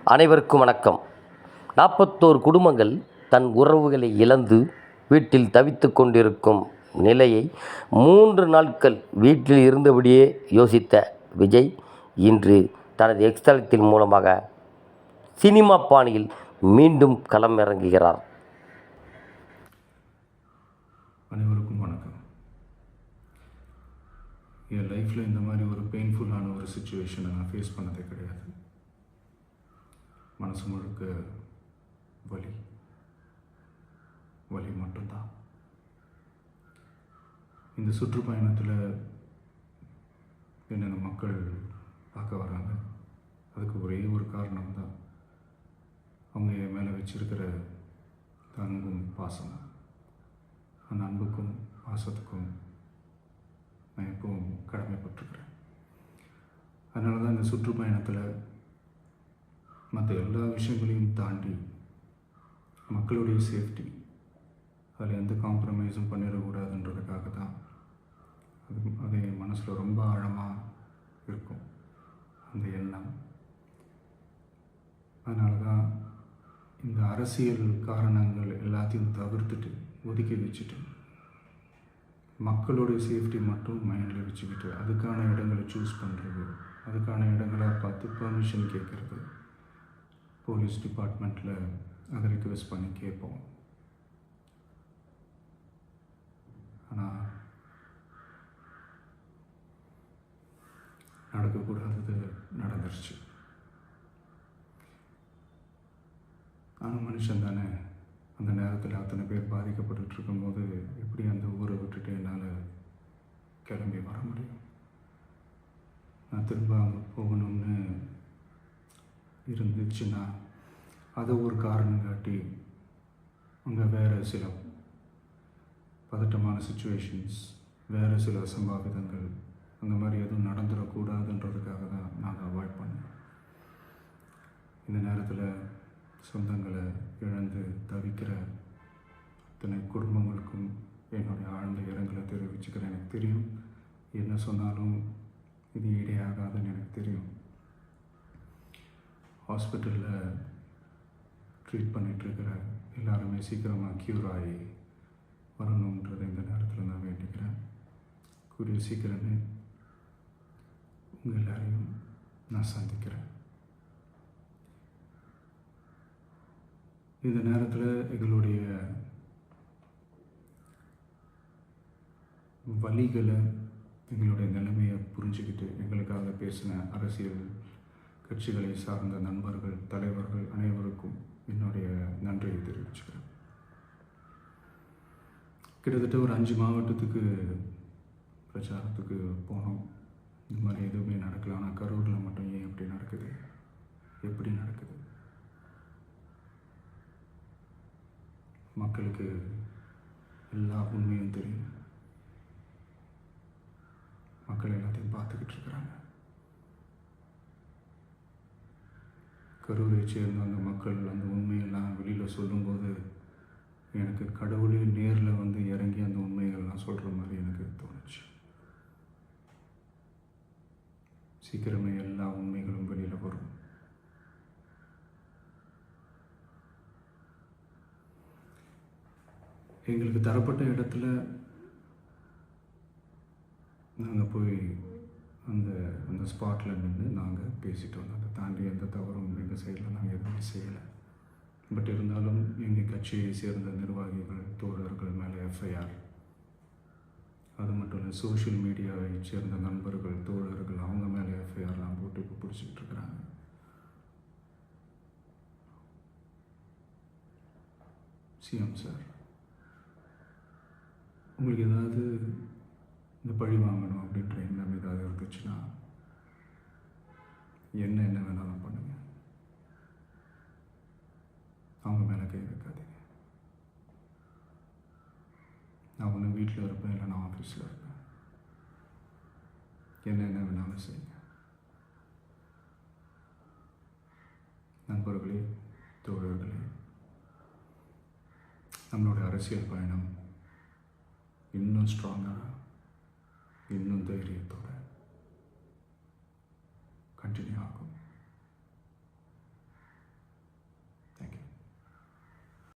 அனைவருக்கும் வணக்கம். 41 குடும்பங்கள் தன் உறவுகளை இழந்து வீட்டில் தவித்து கொண்டிருக்கும் நிலையை 3 நாட்கள் வீட்டில் இருந்தபடியே யோசித்த விஜய் இன்று தனது எக்ஸ்தலத்தின் மூலமாக சினிமா பாணியில் மீண்டும் களமிறங்குகிறார். அனைவருக்கும் வணக்கம். என் லைஃப்பில் இந்த மாதிரி ஒரு பெயின்ஃபுல்லான ஒரு சுச்சுவேஷனை நான் ஃபேஸ் பண்ணதே கிடையாது. மனசு முழுக்க வலி மட்டும்தான். இந்த சுற்றுப்பயணத்தில் என்னென்ன மக்கள் பார்க்க வராங்க, அதுக்கு ஒரே ஒரு காரணம் தான், அவங்க என் மேலே வச்சிருக்கிற அன்பும் பாசமும். அந்த அன்புக்கும் பாசத்துக்கும் நான் எப்பவும் கடமைப்பட்டிருக்கிறேன். அதனால தான் இந்த சுற்றுப்பயணத்தில் மற்ற எல்லா விஷயங்களையும் தாண்டி மக்களுடைய சேஃப்டி, அதில் எந்த காம்ப்ரமைஸும் பண்ணிடக்கூடாதுன்றதுக்காக தான் அது என் மனசில் ரொம்ப ஆழமாக இருக்கும் அந்த எண்ணம். அதனால தான் இந்த அரசியல் காரணங்கள் எல்லாத்தையும் தவிர்த்துட்டு ஒதுக்கி வச்சுட்டு மக்களுடைய சேஃப்டி மட்டும் மைண்டில் வச்சுக்கிட்டு அதுக்கான இடங்களை சூஸ் பண்ணுறது, அதுக்கான இடங்களை பார்த்து பெர்மிஷன் கேட்குறது, போலீஸ் டிபார்ட்மெண்ட்டில் அதை ரிக்வெஸ்ட் பண்ணி கேட்போம். ஆனால் நடக்கக்கூடாதது நடந்துருச்சு. ஆனால் மனுஷன் தானே. அந்த நேரத்தில் அத்தனை பேர் பாதிக்கப்பட்டு இருக்கும்போது எப்படி அந்த ஊரை விட்டுட்டு என்னால் கிளம்பி வர முடியும்? நான் திரும்ப அங்கே போகணும்னு இருந்துச்சுன்னா அதை ஒரு காரணம் காட்டி அங்கே வேறு சில பதட்டமான சுச்சுவேஷன்ஸ், வேறு சில சம்பாவிதங்கள், அந்த மாதிரி எதுவும் நடந்துடக்கூடாதுன்றதுக்காக தான் நான் அவாய்ட் பண்ணேன். இந்த நேரத்தில் சொந்தங்களை இழந்து தவிக்கிற அத்தனை குடும்பங்களுக்கும் என்னுடைய ஆழ்ந்த இரங்கலை தெரிவிச்சுக்கிறேன். எனக்கு தெரியும், என்ன சொன்னாலும் இது ஈடையாகாதுன்னு எனக்கு தெரியும். ஹாஸ்பிட்டலில் ட்ரீட் பண்ணிகிட்ருக்கிற எல்லாருமே சீக்கிரமாக க்யூர் ஆகி வரணுன்றதை இந்த நேரத்தில் நான் வேண்டிக்கிறேன். கூடிய சீக்கிரமே உங்கள் எல்லாரையும் நான் சந்திக்கிறேன். இந்த நேரத்தில் எங்களுடைய வலிகளை, எங்களுடைய நிலைமையை புரிஞ்சுக்கிட்டு எங்களுக்காக பேசின அரசியல் கட்சிகளை சார்ந்த நண்பர்கள், தலைவர்கள் அனைவருக்கும் என்னுடைய நன்றியை தெரிவிச்சுக்கிறேன். கிட்டத்தட்ட ஒரு 5 மாவட்டத்துக்கு பிரச்சாரத்துக்கு போனோம். இந்த மாதிரி எதுவுமே நடக்கல. ஆனால் கரூரில் மட்டும் ஏன் எப்படி நடக்குது? எப்படி நடக்குது? மக்களுக்கு எல்லா உண்மையும் தெரியும். மக்கள் எல்லாத்தையும் பார்த்துக்கிட்டு இருக்கிறாங்க. கரூரை சேர்ந்த அந்த மக்கள் அந்த உண்மையெல்லாம் வெளியில் சொல்லும்போது எனக்கு கடவுளே நேரில் வந்து இறங்கி அந்த உண்மைகள்லாம் சொல்கிற மாதிரி எனக்கு தோணுச்சு. சீக்கிரமே எல்லா உண்மைகளும் வெளியில் வரும். எங்களுக்கு தரப்பட்ட இடத்துல நாங்கள் போய் அந்த ஸ்பாட்டில் நின்று நாங்கள் பேசிட்டு வந்தோம். அதை தாண்டி எந்த தவறும் எங்கள் சைடில் நாங்கள் எதுவுமே செய்யலை. பட் இருந்தாலும் எங்கள் கட்சியை சேர்ந்த நிர்வாகிகள், தோழர்கள் மேலே எஃப்ஐஆர், அது மட்டும் இல்லை சோஷியல் மீடியாவை சேர்ந்த நண்பர்கள், தோழர்கள், அவங்க மேலே எஃப்ஐஆர்லாம் போட்டு இப்போ பிடிச்சிக்கிட்டு இருக்கிறாங்க. சிஎம் சார், உங்களுக்கு ஏதாவது இந்த பழி வாங்கணும் அப்படின்ற எண்ணம் ஏதாவது இருந்துச்சுன்னா என்ன வேணாலும் பண்ணுங்க. அவங்க மேலே கை வைக்காதீங்க. நான் ஒன்று வீட்டில் இருப்பேன், இல்லை நான் ஆஃபீஸில் இருப்பேன். என்ன வேணாலும் செய்யுங்க. நண்பர்களே, தோழர்களே, நம்மளுடைய அரசியல் பயணம் இன்னும் ஸ்ட்ராங்காக, இன்னும் தைரியத்தோடு கண்டினியூ ஆகும்.